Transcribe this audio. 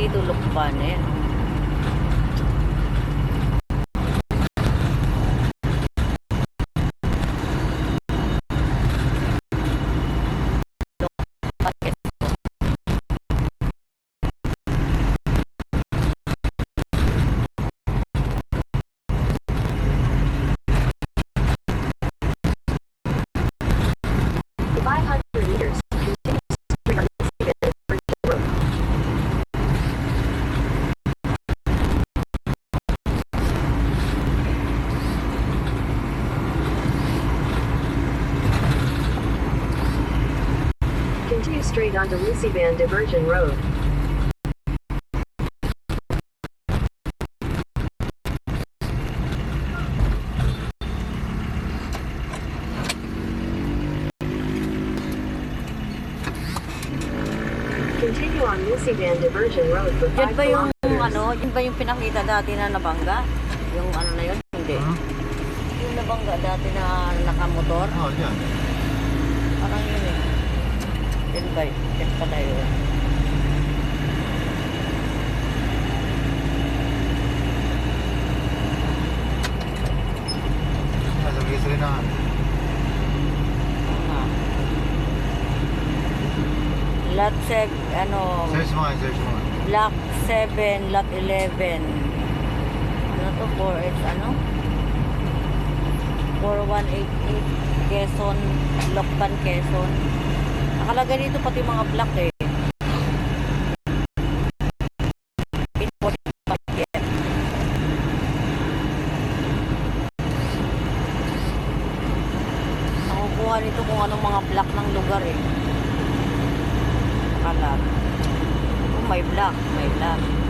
dito, Lukban eh. Continue straight onto Lucy Van Diversion Road. Continue on Lucy Van Diversion Road for 5 Yan ba yung kilometers. ano, yun ba yung pinakita dati na nabangga? Yung ano na yun? Hindi. Yung nabangga dati na nakamotor? Oh, yan. Parang yun eh. Yun ba? Yan pala yun. Nasa gisri na. Ah. Lot 7, ano, Search mo nga, search mo nga. Block 7, Lot 11. Ano to? 4H, ano? 4188 Quezon, Lokban, Quezon. Nakalagay dito pati mga block eh. Nakukuha nito kung anong mga block ng lugar eh. Nakalag. Oh, may block, may block.